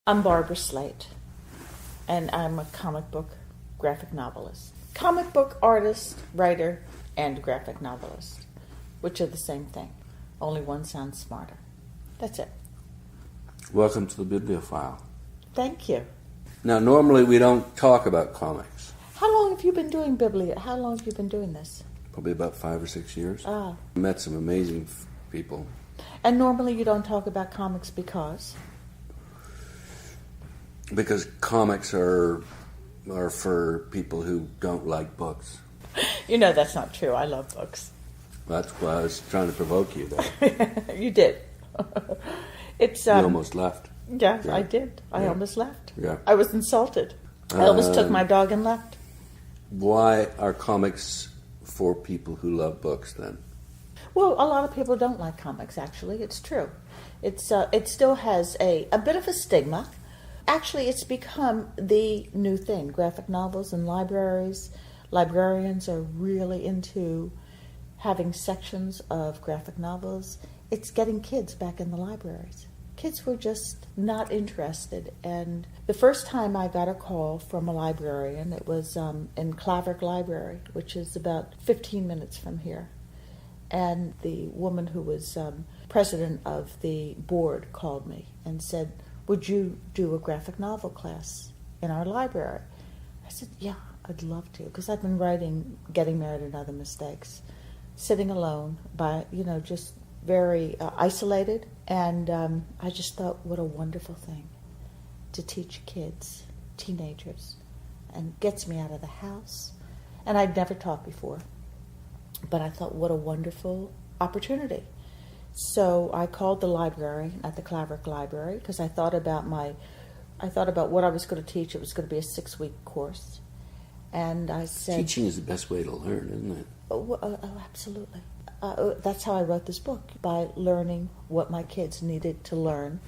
I'm Barbara Slate, and I'm a comic book graphic novelist. Comic book artist, writer, and graphic novelist, which are the same thing. Only one sounds smarter. That's it. Welcome to the Bibliophile. Thank you. Now, normally we don't talk about comics. How long have you been doing How long have you been doing this? Probably about 5 or 6 years. Ah. I met some amazing people. And normally you don't talk about comics because? Because comics are for people who don't like books. You know that's not true. I love books. That's why I was trying to provoke you there. You did. You almost left. Yeah, I did. I almost left. Yeah. I was insulted. I almost took my dog and left. Why are comics for people who love books then? Well, a lot of people don't like comics, actually. It's true. It still has a bit of a stigma. Actually, it's become the new thing. Graphic novels in libraries. Librarians are really into having sections of graphic novels. It's getting kids back in the libraries. Kids were just not interested. And the first time I got a call from a librarian, it was in Claverick Library, which is about 15 minutes from here. And the woman who was president of the board called me and said, "Would you do a graphic novel class in our library?" I said, "Yeah, I'd love to," because I've been writing Getting Married and Other Mistakes, sitting alone by, just very isolated. And I just thought, what a wonderful thing to teach kids, teenagers, and gets me out of the house. And I'd never taught before, but I thought, what a wonderful opportunity. So I called the library at the Claverick Library because I thought about what I was going to teach. It was going to be a 6-week course, and I said, Teaching is the best way to learn, isn't it? Oh, absolutely. That's how I wrote this book, by learning what my kids needed to learn,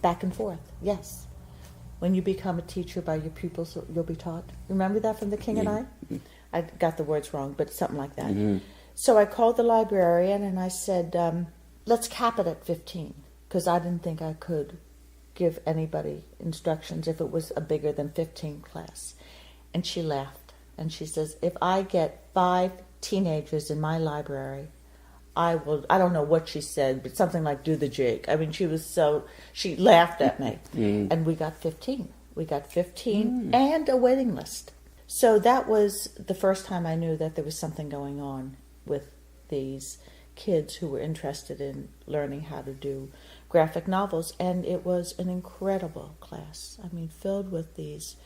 back and forth. Yes, when you become a teacher by your pupils, you'll be taught. Remember that from The King and I? I got the words wrong, but something like that. Mm-hmm. So I called the librarian and I said, let's cap it at 15, because I didn't think I could give anybody instructions if it was a bigger than 15 class. And she laughed, and she says, if I get 5 teenagers in my library, I will, I don't know what she said, but something like do the jig. I mean, she laughed at me. And we got 15. We got 15 and a waiting list. So that was the first time I knew that there was something going on with these kids who were interested in learning how to do graphic novels. And it was an incredible class. I mean, filled with these,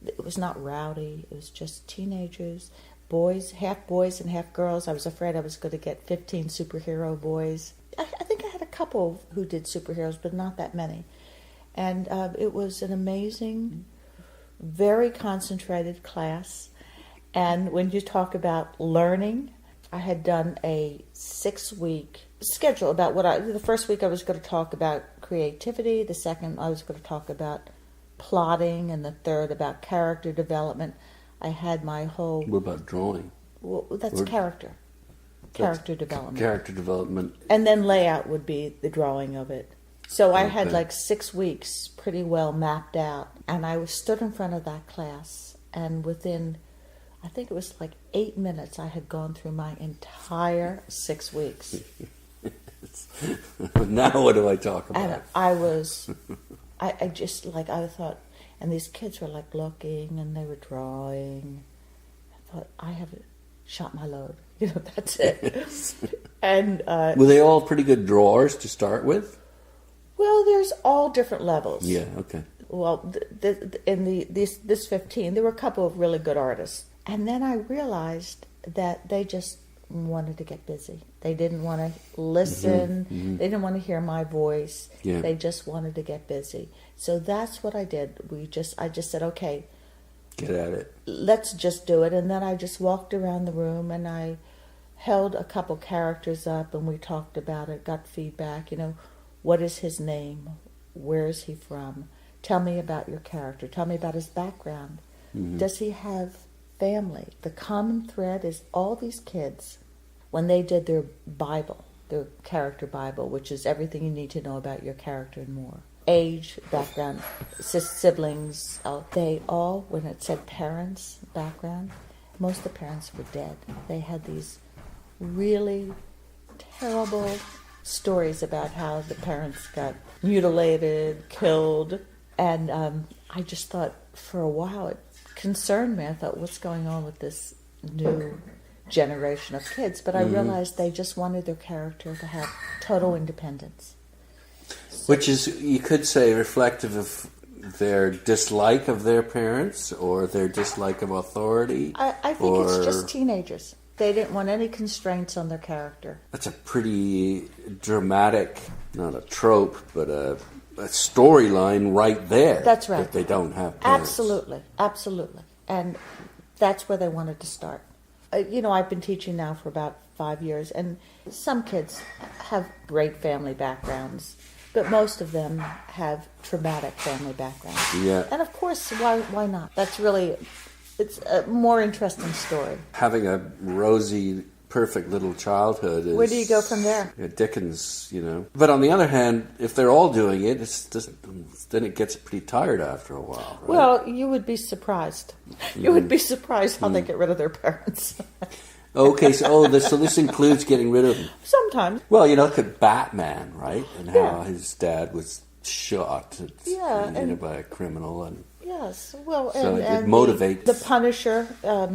it was not rowdy, it was just teenagers, boys and half girls. I was afraid I was going to get 15 superhero boys. I think I had a couple who did superheroes, but not that many. And it was an amazing, very concentrated class. And when you talk about learning, I had done a 6-week schedule about the first week I was going to talk about creativity, the second I was going to talk about plotting, and the third about character development. I had my whole... What about drawing? Well, that's character development. Character development. And then layout would be the drawing of it. So I had like 6 weeks pretty well mapped out. And I stood in front of that class, and within, I think it was like 8 minutes, I had gone through my entire 6 weeks. Now what do I talk about? And I just, I thought, and these kids were like looking, and they were drawing. I thought, I have shot my load. That's it. Yes. And were they all pretty good drawers to start with? Well, there's all different levels. Yeah, okay. Well, this 15, there were a couple of really good artists. And then I realized that they just wanted to get busy. They didn't want to listen. Mm-hmm. They didn't want to hear my voice. Yeah. They just wanted to get busy. So that's what I did. I just said, okay, get at it. Let's just do it. And then I just walked around the room, and I held a couple characters up, and we talked about it, got feedback. What is his name? Where is he from? Tell me about your character. Tell me about his background. Mm-hmm. Does he have family? The common thread is all these kids, when they did their Bible, their character Bible, which is everything you need to know about your character and more. Age, background, siblings, they all, when it said parents background, most of the parents were dead. They had these really terrible stories about how the parents got mutilated, killed, and I just thought for a while it concerned me. I thought, what's going on with this new generation of kids? But I realized they just wanted their character to have total independence. Which is, you could say, reflective of their dislike of their parents or their dislike of authority. I think it's just teenagers. They didn't want any constraints on their character. That's a pretty dramatic, not a trope, but a storyline right there. That's right. That they don't have parents. Absolutely. And that's where they wanted to start. I've been teaching now for about 5 years, and some kids have great family backgrounds, but most of them have traumatic family backgrounds. Yeah. And of course, why not? It's a more interesting story. Having a rosy, perfect little childhood is... Where do you go from there? Dickens, But on the other hand, if they're all doing it, then it gets pretty tired after a while, right? Well, you would be surprised. You would be surprised how they get rid of their parents. Okay, so this includes getting rid of them. Sometimes. Well, look at Batman, right? And how his dad was shot by a criminal. And yes, well, so and it motivates. The Punisher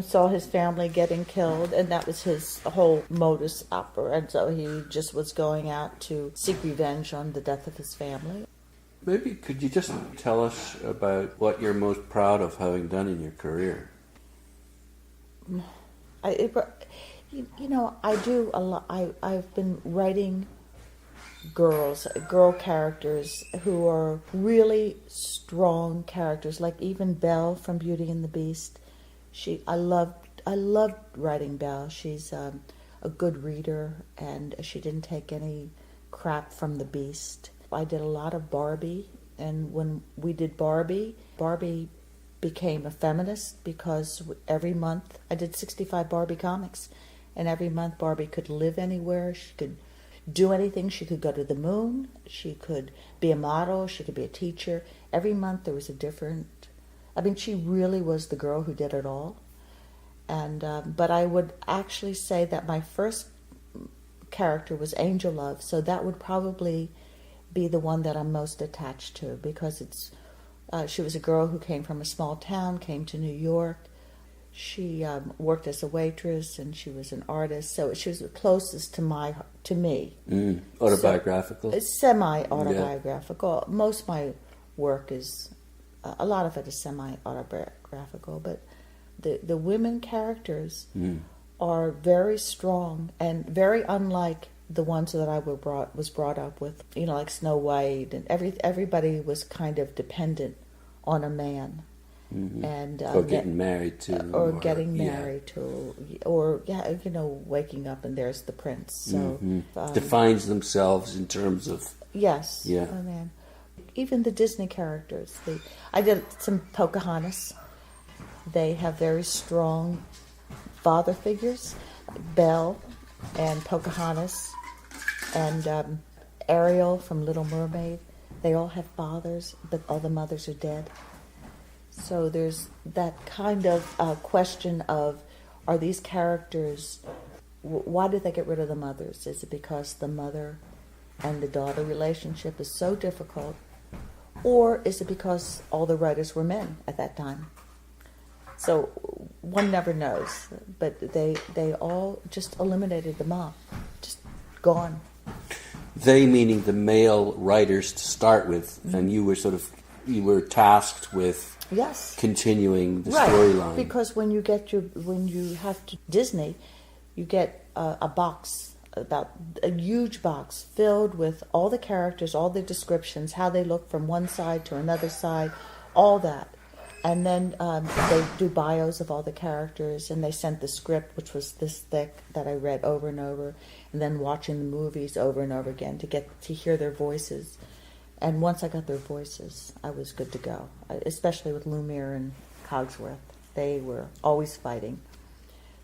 saw his family getting killed, and that was his whole modus operandi. And so he just was going out to seek revenge on the death of his family. Maybe could you just tell us about what you're most proud of having done in your career? I do a lot. I've been writing girl characters who are really strong characters, like even Belle from Beauty and the Beast. I loved writing Belle. She's a good reader, and she didn't take any crap from the Beast. I did a lot of Barbie, and when we did Barbie became a feminist because every month I did 65 Barbie comics, and every month Barbie could live anywhere. She could do anything. She could go to the moon. She could be a model. She could be a teacher. Every month there was a different... she really was the girl who did it all. And but I would actually say that my first character was Angel Love, so that would probably be the one that I'm most attached to, because she was a girl who came from a small town, came to New York. She worked as a waitress, and she was an artist, so she was the closest to me. Autobiographical? So, it's semi-autobiographical. Yeah. Most of my work is, a lot of it is semi-autobiographical, but the women characters are very strong and very unlike the ones that I was brought up with, like Snow White, and everybody was kind of dependent on a man. Mm-hmm. And or getting married to, or getting married to, or waking up and there's the prince. So defines themselves in terms of Oh man, even the Disney characters. I did some Pocahontas. They have very strong father figures, Belle and Pocahontas, and Ariel from Little Mermaid. They all have fathers, but all the mothers are dead. So there's that kind of question of, are these characters, why did they get rid of the mothers? Is it because the mother and the daughter relationship is so difficult? Or is it because all the writers were men at that time? So one never knows. But they all just eliminated the mom. Just gone. They meaning the male writers to start with, and you were tasked with continuing the storyline. Because when you have to Disney, you get a box, about a huge box filled with all the characters, all the descriptions, how they look from one side to another side, all that. And then they do bios of all the characters, and they sent the script, which was this thick, that I read over and over, and then watching the movies over and over again to get to hear their voices. And once I got their voices, I was good to go, especially with Lumiere and Cogsworth. They were always fighting.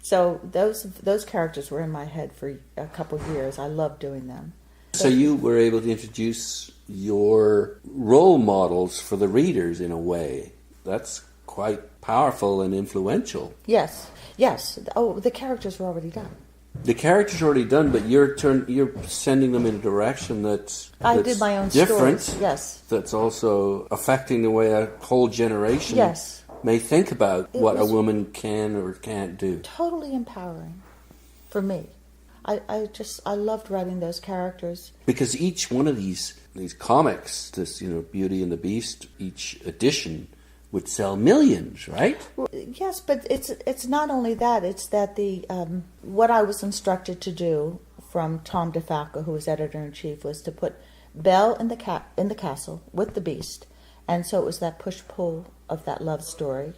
So those characters were in my head for a couple of years. I loved doing them. So you were able to introduce your role models for the readers in a way. That's quite powerful and influential. Yes. Oh, the characters were already done. The characters are already done, but you're sending them in a direction that's I did my own different. Stories. Yes. That's also affecting the way a whole generation may think about what a woman can or can't do. Totally empowering for me. I loved writing those characters. Because each one of these comics, this Beauty and the Beast, each edition would sell millions, right? Well, yes, but it's not only that. It's that the what I was instructed to do from Tom DeFalco, who was editor-in-chief, was to put Belle in the castle with the Beast, and so it was that push-pull of that love story,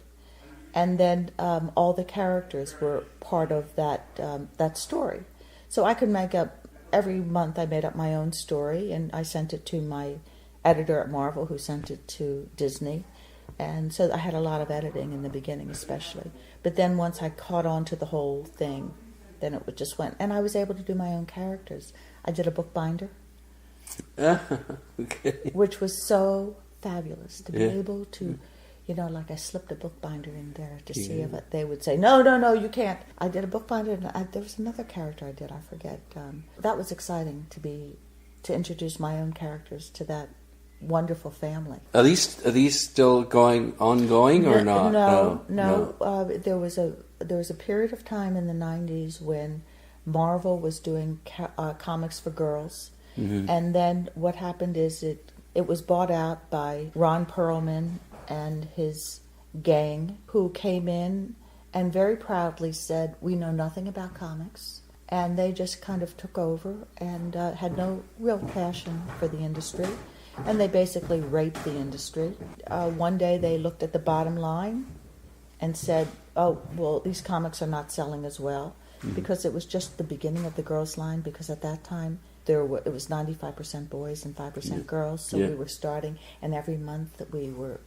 and then all the characters were part of that story. So I could make up every month. I made up my own story, and I sent it to my editor at Marvel, who sent it to Disney. And so I had a lot of editing in the beginning, especially. But then once I caught on to the whole thing, then it just went. And I was able to do my own characters. I did a bookbinder, which was so fabulous to be able to, like I slipped a bookbinder in there to see if they would say, no, you can't. I did a bookbinder, and there was another character I did, I forget. That was exciting to introduce my own characters to that wonderful family. Are these still ongoing or not? No. There was a period of time in the 90s when Marvel was doing comics for girls, and then what happened is it was bought out by Ron Perlman and his gang, who came in and very proudly said, "We know nothing about comics." And they just kind of took over and had no real passion for the industry. And they basically raped the industry. One day they looked at the bottom line and said, oh, well, these comics are not selling as well, because it was just the beginning of the girls' line, because at that time it was 95% boys and 5% girls. So we were starting, and every month that we were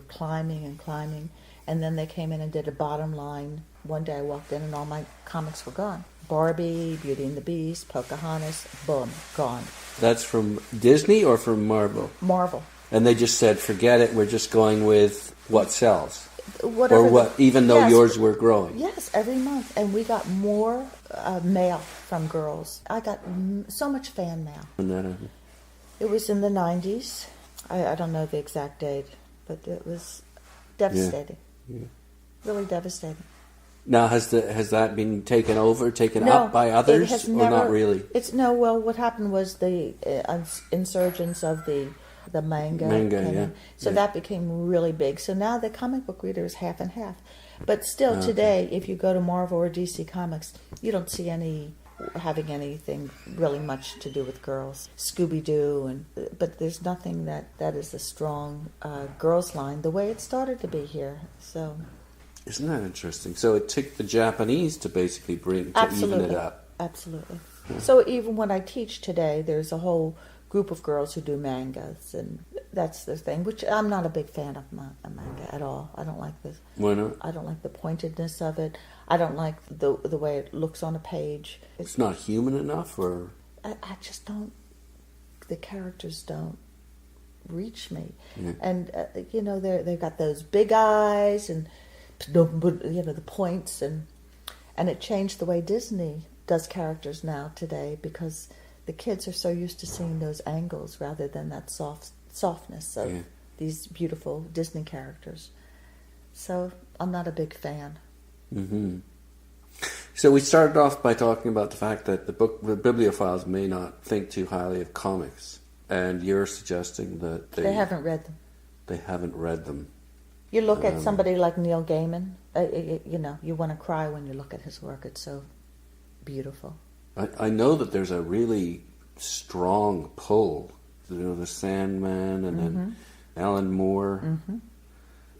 climbing and climbing. And then they came in and did a bottom line. One day I walked in and all my comics were gone. Barbie, Beauty and the Beast, Pocahontas, boom, gone. That's from Disney or from Marvel? Marvel. And they just said, forget it, we're just going with what sells. Whatever or what, even though yours were growing. Yes, every month. And we got more mail from girls. I got so much fan mail. It was in the 90s. I don't know the exact date, but it was devastating. Yeah. Really devastating. Now, has that been taken up by others, or not really? Well, what happened was the insurgence of the manga, that became really big. So now the comic book reader is half and half. But still, today, if you go to Marvel or DC Comics, you don't see having anything really much to do with girls. Scooby-Doo, but there's nothing that is a strong girls line the way it started to be here. So. Isn't that interesting? So it took the Japanese to basically even it up. Absolutely. So even when I teach today, there's a whole group of girls who do mangas, and that's the thing, which I'm not a big fan of manga at all. I don't like this. Why not? I don't like the pointedness of it. I don't like the way it looks on a page. It's not human enough, or? I just don't, the characters don't reach me. Yeah. And, they've got those big eyes and the points, and it changed the way Disney does characters now today, because the kids are so used to seeing those angles rather than that softness of these beautiful Disney characters. So I'm not a big fan. Mm-hmm. So we started off by talking about the fact that the bibliophiles may not think too highly of comics, and you're suggesting that they haven't read them. They haven't read them. You look at somebody like Neil Gaiman, you want to cry when you look at his work. It's so beautiful. I know that there's a really strong pull. The Sandman, and then Alan Moore,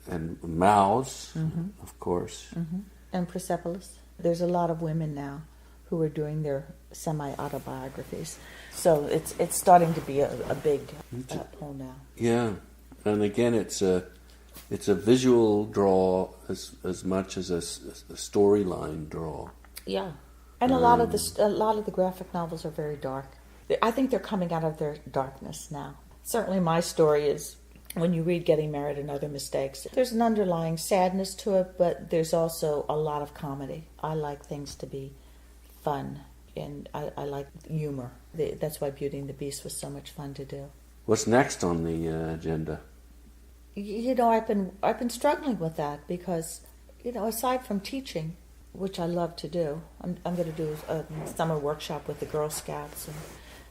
and Mouse, of course. And Persepolis. There's a lot of women now who are doing their semi-autobiographies. So it's starting to be a big pull now. Yeah, and again, it's a visual draw as much as a storyline draw. Yeah, and a lot of the graphic novels are very dark. I think they're coming out of their darkness now. Certainly my story is, when you read Getting Married and Other Mistakes, there's an underlying sadness to it, but there's also a lot of comedy. I like things to be fun, and I like humor. That's why Beauty and the Beast was so much fun to do. What's next on the agenda? You know, I've been struggling with that because, you know, aside from teaching, which I love to do, I'm going to do a summer workshop with the Girl Scouts, and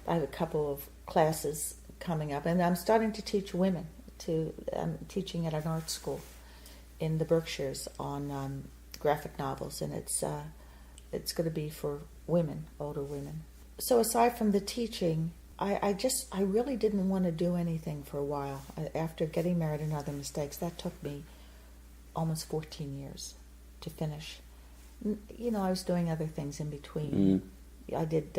I have a couple of classes coming up, and I'm starting to teach women. I'm teaching at an art school in the Berkshires on graphic novels, and it's going to be for women, older women. So aside from the teaching, I really didn't want to do anything for a while. After Getting Married and Other Mistakes, that took me almost 14 years to finish. You know, I was doing other things in between. I did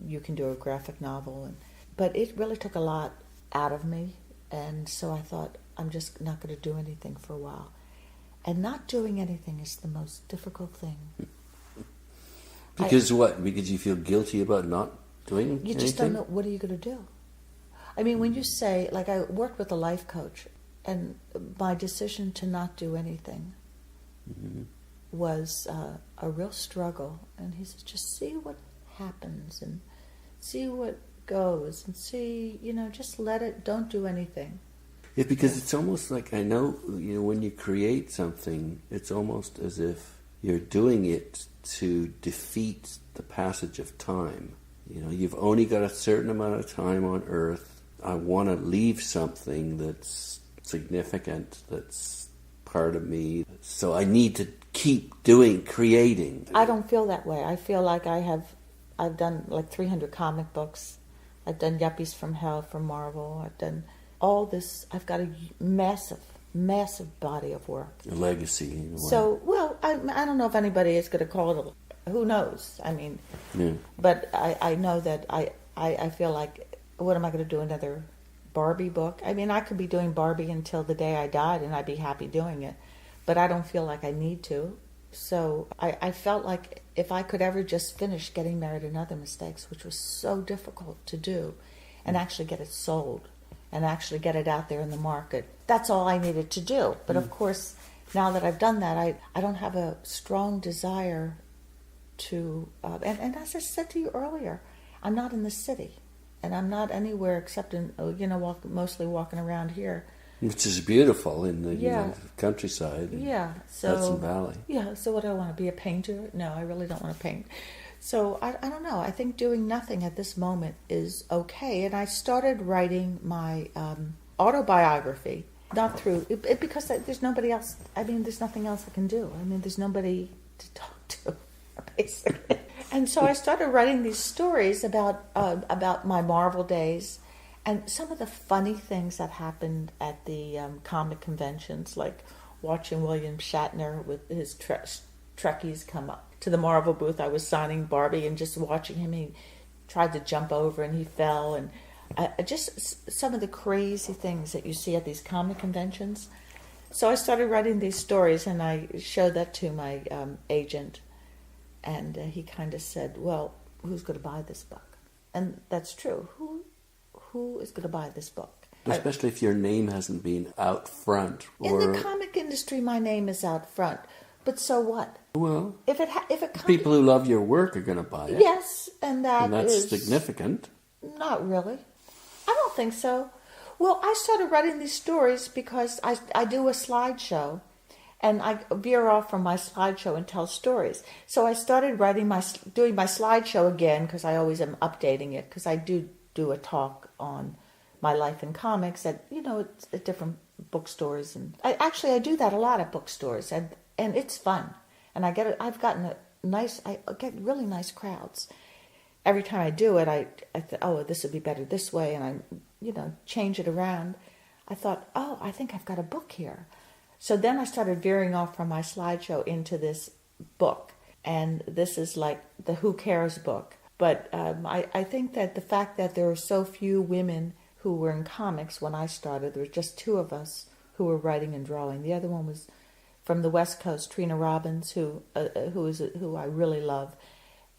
You Can Do a graphic novel, but it really took a lot out of me. And so I thought, I'm just not going to do anything for a while. And not doing anything is the most difficult thing. Because what? Because you feel guilty about not doing anything? You just don't know, what are you going to do? I mean, when you say, like, I worked with a life coach, and my decision to not do anything was a real struggle. And he says, just see what happens and see what goes and see, you know, just let it, don't do anything. Yeah, because it's almost like, I know, you know, when you create something, it's almost as if you're doing it to defeat the passage of time. You know, you've only got a certain amount of time on Earth. I want to leave something that's significant, that's part of me. So I need to keep creating. I don't feel that way. I feel like I've done like 300 comic books. I've done Yuppies from Hell from Marvel. I've done all this. I've got a massive body of work. A legacy. In a way. So, well, I don't know if anybody is going to call it who knows? I mean, but I know that I feel like, what am I going to do, another Barbie book? I mean, I could be doing Barbie until the day I died and I'd be happy doing it. But I don't feel like I need to. So I felt like if I could ever just finish Getting Married and Other Mistakes, which was so difficult to do, and actually get it sold, and actually get it out there in the market, that's all I needed to do. But of course, now that I've done that, I don't have a strong desire to, and as I said to you earlier, I'm not in the city, and I'm not anywhere except in, mostly walking around here. Which is beautiful in the countryside. Yeah, so Hudson Valley. Yeah, so what do I want to be, a painter? No, I really don't want to paint. So I don't know. I think doing nothing at this moment is okay. And I started writing my autobiography, not through because there's nobody else. I mean, there's nothing else I can do. I mean, there's nobody to talk to, basically. And so I started writing these stories about my Marvel days. And some of the funny things that happened at the comic conventions, like watching William Shatner with his Trekkies come up to the Marvel booth. I was signing Barbie and just watching him. He tried to jump over and he fell. And just some of the crazy things that you see at these comic conventions. So I started writing these stories, and I showed that to my agent. And he kind of said, well, who's going to buy this book? And that's true. Who is going to buy this book? Especially if your name hasn't been out front. In the comic industry, my name is out front. But so what? Well, if people who love your work are going to buy it. Yes, and that's is significant. Not really. I don't think so. Well, I started writing these stories because I do a slideshow, and I veer off from my slideshow and tell stories. So I started doing my slideshow again, because I always am updating it, because I do a talk on my life in comics at different bookstores, and I do that a lot at bookstores, and it's fun, and I get really nice crowds every time I do it. I thought, oh, this would be better this way, and I change it around. I thought, oh, I think I've got a book here. So then I started veering off from my slideshow into this book, and this is like the Who Cares book. But I think that the fact that there are so few women who were in comics when I started, there were just two of us who were writing and drawing. The other one was from the West Coast, Trina Robbins, who I really love,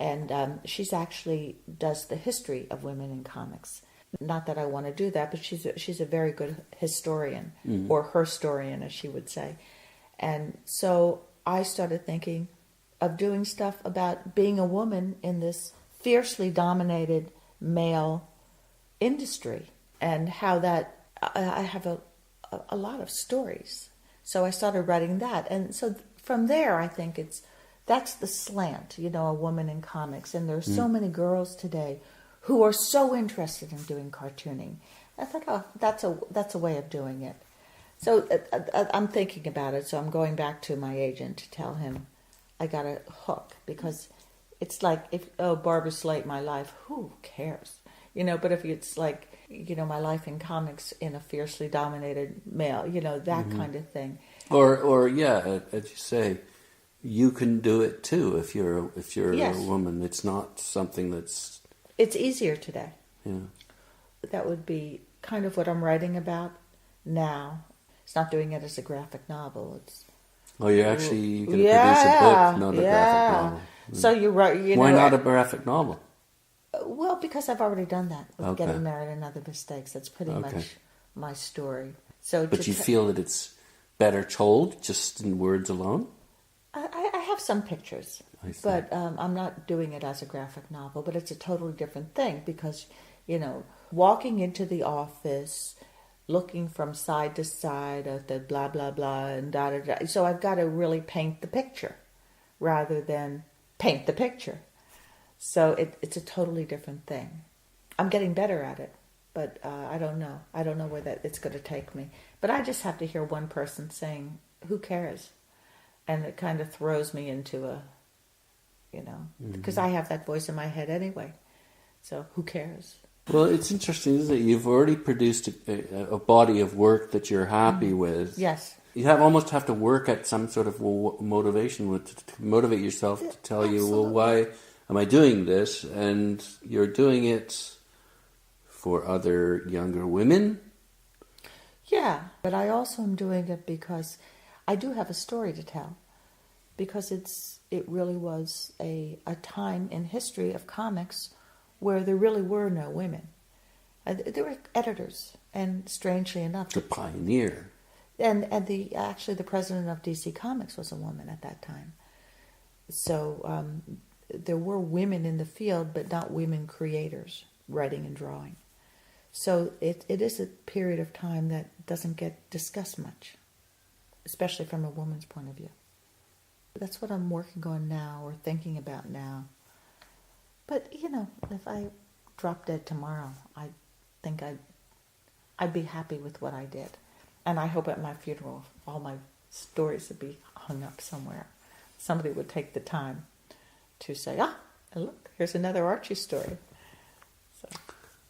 And she's actually does the history of women in comics. Not that I want to do that, but she's a very good historian, or herstorian, as she would say. And so I started thinking of doing stuff about being a woman in this fiercely dominated male industry, and how that I have a lot of stories. So I started writing that, and so from there I think that's the slant, a woman in comics. And there's so many girls today who are so interested in doing cartooning. I thought, oh, that's a way of doing it. So I'm thinking about it. So I'm going back to my agent to tell him I got a hook, because it's like, Barbara Slate, my life, who cares? But if it's like, my life in comics in a fiercely dominated male, that kind of thing. Or yeah, as you say, you can do it too if you're Yes. a woman. It's not something that's... It's easier today. Yeah. That would be kind of what I'm writing about now. It's not doing it as a graphic novel. It's you're actually going to produce a book, not a graphic novel. So you write, Why not a graphic novel? Well, because I've already done that with Okay. Getting Married and Other Mistakes. That's pretty Okay. much my story. So, But you feel that it's better told just in words alone? I have some pictures, I see. but I'm not doing it as a graphic novel. But it's a totally different thing, because, walking into the office, looking from side to side at the blah, blah, blah, and da, da, da. So I've got to really paint the picture rather than paint the picture. So it's a totally different thing. I'm getting better at it, but I don't know. I don't know where it's going to take me. But I just have to hear one person saying, who cares? And it kind of throws me into a, because I have that voice in my head anyway. So who cares? Well, it's interesting, isn't it? You've already produced a body of work that you're happy with. Yes. You almost have to work at some sort of motivation to motivate yourself to tell you, well, why am I doing this? And you're doing it for other younger women? Yeah, but I also am doing it because I do have a story to tell. Because it really was a time in history of comics where there really were no women. There were editors, and strangely enough, The pioneer. and the president of DC Comics was a woman at that time. So there were women in the field, but not women creators writing and drawing. So it is a period of time that doesn't get discussed much, especially from a woman's point of view. That's what I'm working on now, or thinking about now. But, if I drop dead tomorrow, I think I'd be happy with what I did. And I hope at my funeral, all my stories would be hung up somewhere. Somebody would take the time to say, look, here's another Archie story. So.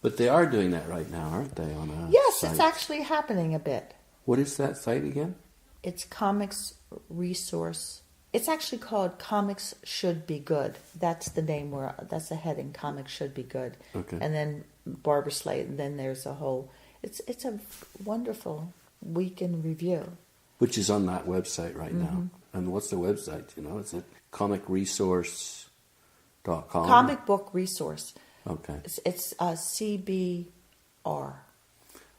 But they are doing that right now, aren't they? On a Yes, site? it's actually happening a bit. What is that site again? It's Comics Resource. It's actually called Comics Should Be Good. That's the name, that's the heading, Comics Should Be Good. Okay. And then Barbara Slate, and then there's a whole, it's a wonderful week in review. Which is on that website right now. And what's the website? Is it comicresource.com? Comic Book Resource. Okay. It's CBR.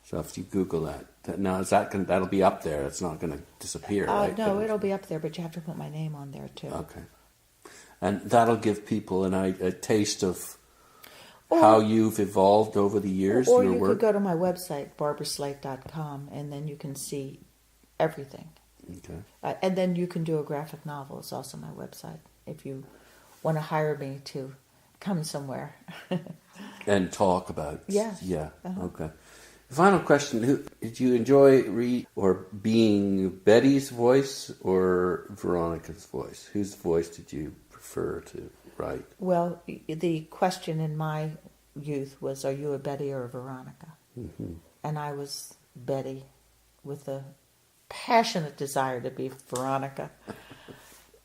So if you Google that now that'll be up there. It's not going to disappear, right? No, it'll be up there, but you have to put my name on there too. Okay. And that'll give people a taste of how you've evolved over the years. Or your you work. could go to my website, barbaraslate.com, and then you can see everything. Okay. And then you can do a graphic novel. It's also my website if you want to hire me to come somewhere. And talk about. Yeah. Yeah. Okay. Final question: did you enjoy being Betty's voice or Veronica's voice? Whose voice did you prefer to write? Well, the question in my youth was, are you a Betty or a Veronica? Mm-hmm. And I was Betty with a passionate desire to be Veronica.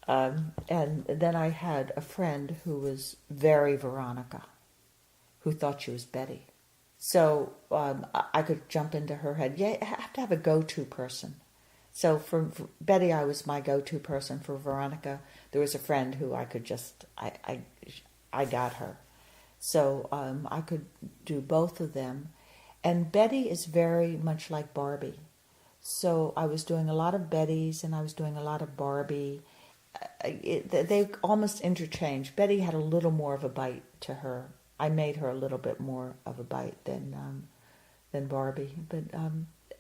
And then I had a friend who was very Veronica, who thought she was Betty. So I could jump into her head. Yeah, I have to have a go-to person. So for Betty, I was my go-to person. For Veronica, there was a friend who I could just, I got her. So I could do both of them. And Betty is very much like Barbie. So I was doing a lot of Betty's and I was doing a lot of Barbie. They almost interchanged. Betty had a little more of a bite to her. I made her a little bit more of a bite than Barbie. But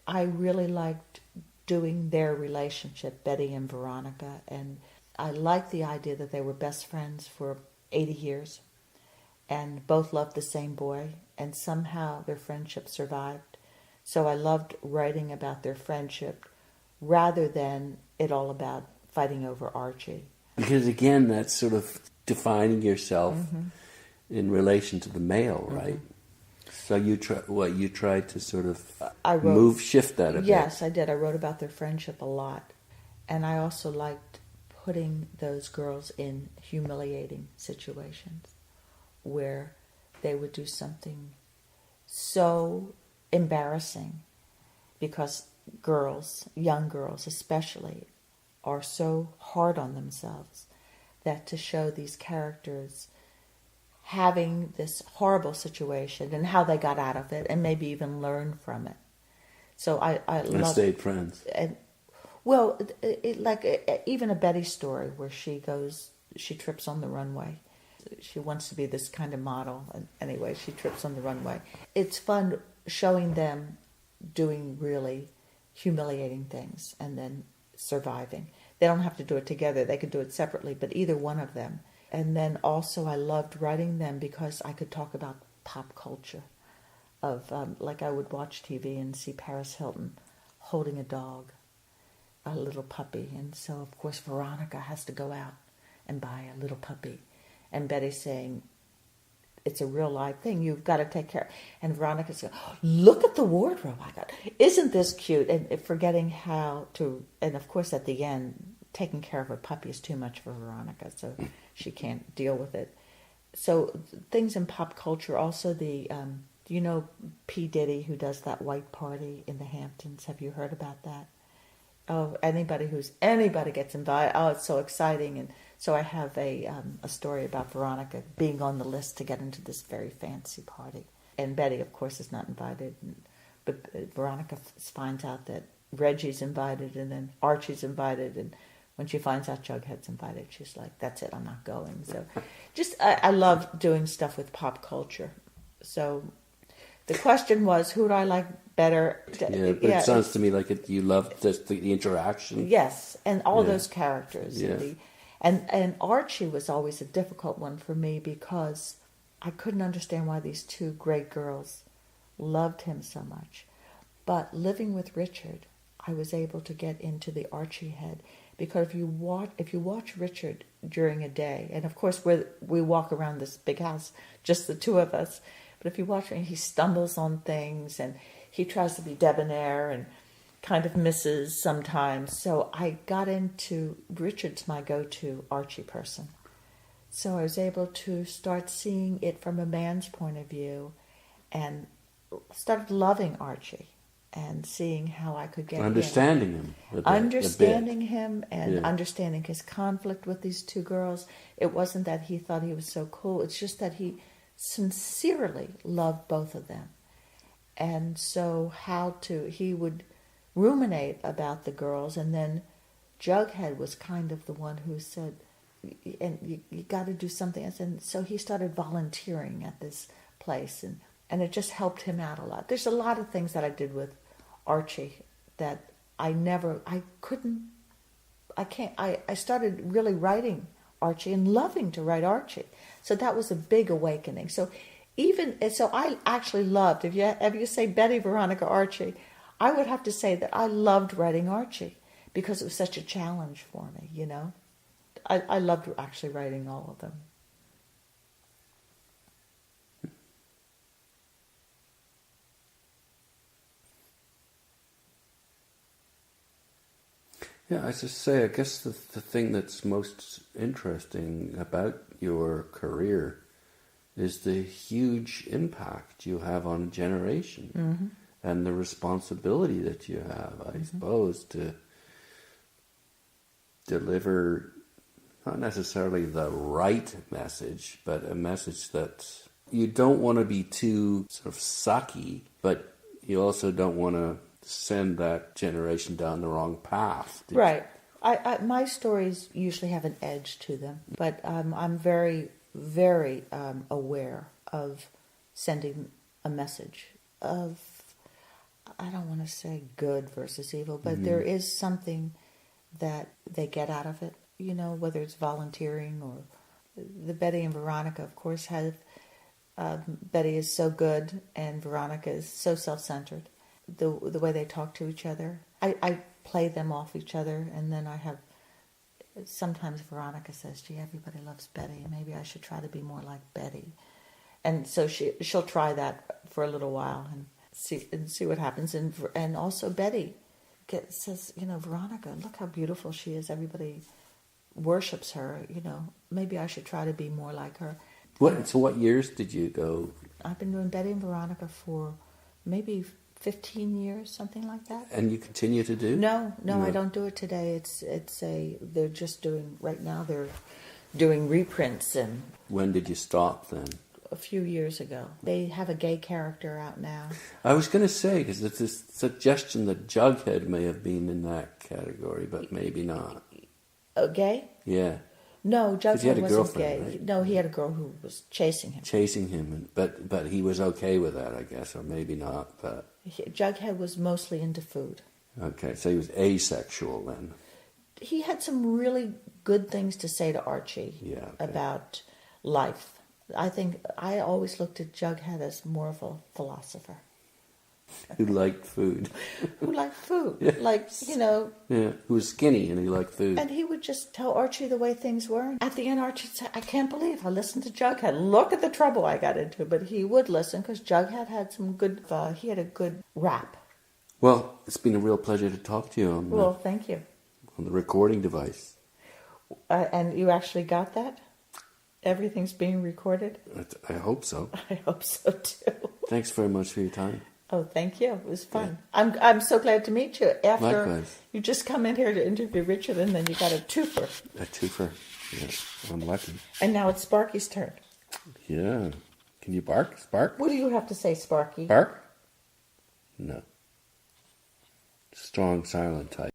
I really liked doing their relationship, Betty and Veronica. And I liked the idea that they were best friends for 80 years. And both loved the same boy, and somehow their friendship survived. So I loved writing about their friendship rather than it all about fighting over Archie. Because again, that's sort of defining yourself in relation to the male, right? So you tried to sort of shift that a bit. Yes, I did. I wrote about their friendship a lot. And I also liked putting those girls in humiliating situations, where they would do something so embarrassing, because girls, young girls especially, are so hard on themselves, that to show these characters having this horrible situation and how they got out of it and maybe even learned from it. So I and stayed friends. And well, even a Betty story where she trips on the runway. She wants to be this kind of model, and anyway, she trips on the runway. It's fun showing them doing really humiliating things and then surviving. They don't have to do it together. They could do it separately, but either one of them. And then also I loved writing them because I could talk about pop culture. Like I would watch TV and see Paris Hilton holding a dog, a little puppy. And so, of course, Veronica has to go out and buy a little puppy. And Betty saying, it's a real life thing. You've got to take care. And Veronica said, oh, look at the wardrobe I got. Isn't this cute? And forgetting how to, and of course at the end, taking care of a puppy is too much for Veronica, so she can't deal with it. So things in pop culture, also do you know P. Diddy, who does that white party in the Hamptons? Have you heard about that? Oh, anybody gets invited. Oh, it's so exciting. And so I have a story about Veronica being on the list to get into this very fancy party. And Betty, of course, is not invited. But Veronica finds out that Reggie's invited and then Archie's invited. And when she finds out Jughead's invited, she's like, that's it, I'm not going. So I love doing stuff with pop culture. So the question was, who do I like better? Yeah, but it sounds to me like you love the interaction. Yes, and all those characters. Yeah. And Archie was always a difficult one for me because I couldn't understand why these two great girls loved him so much. But living with Richard, I was able to get into the Archie head, because if you watch Richard during a day, and of course we walk around this big house, just the two of us, but if you watch him, he stumbles on things and he tries to be debonair and kind of misses sometimes. So I got into Richard's my go-to Archie person. So I was able to start seeing it from a man's point of view and started loving Archie and seeing how I could get understanding him and understanding his conflict with these two girls. It wasn't that he thought he was so cool. It's just that he sincerely loved both of them. And so he would ruminate about the girls, and then Jughead was kind of the one who said, and you got to do something else. And so he started volunteering at this place, and it just helped him out a lot. There's a lot of things that I did with Archie that I started really writing Archie and loving to write Archie. So that was a big awakening. So I actually loved, if you say Betty, Veronica, Archie, I would have to say that I loved writing Archie because it was such a challenge for me, you know. I loved actually writing all of them. Yeah, I guess the thing that's most interesting about your career is the huge impact you have on a generation and the responsibility that you have, I suppose, to deliver not necessarily the right message, but a message that you don't want to be too sort of sucky, but you also don't want to send that generation down the wrong path. Right. My stories usually have an edge to them, but I'm very, very aware of sending a message of, I don't want to say good versus evil, but there is something that they get out of it, you know, whether it's volunteering or the Betty and Veronica, of course, have Betty is so good and Veronica is so self-centered. The way they talk to each other. I play them off each other, and then I have, sometimes Veronica says, gee, everybody loves Betty, maybe I should try to be more like Betty. And so she'll try that for a little while and see what happens. And also Betty says, you know, Veronica, look how beautiful she is. Everybody worships her. You know, maybe I should try to be more like her. So what years did you go? I've been doing Betty and Veronica for maybe 15 years, something like that. And you continue to do? No, I don't do it today. They're just doing, right now they're doing reprints. And when did you stop then? A few years ago. They have a gay character out now. I was going to say, because it's this suggestion that Jughead may have been in that category, but maybe not. Gay? Yeah. No, Jughead wasn't gay. Right? No, he had a girl who was chasing him. But he was okay with that, I guess, or maybe not. But Jughead was mostly into food. Okay, so he was asexual then. He had some really good things to say to Archie about life. I think I always looked at Jughead as more of a philosopher. Who liked food. Who liked food. Yeah. Like, you know. Yeah, who was skinny and he liked food. And he would just tell Archie the way things were. At the end, Archie said, I can't believe I listened to Jughead. Look at the trouble I got into. But he would listen because Jughead had some good, he had a good rap. Well, it's been a real pleasure to talk to you on thank you. On the recording device. And you actually got that? Everything's being recorded? I hope so. I hope so too. Thanks very much for your time. Oh, thank you. It was fun. Yeah. I'm so glad to meet you. After Likewise. You just come in here to interview Richard, and then you got a twofer. A twofer. Yeah, I'm lucky. And now it's Sparky's turn. Yeah. Can you bark? Spark? What do you have to say, Sparky? Bark? No. Strong, silent type.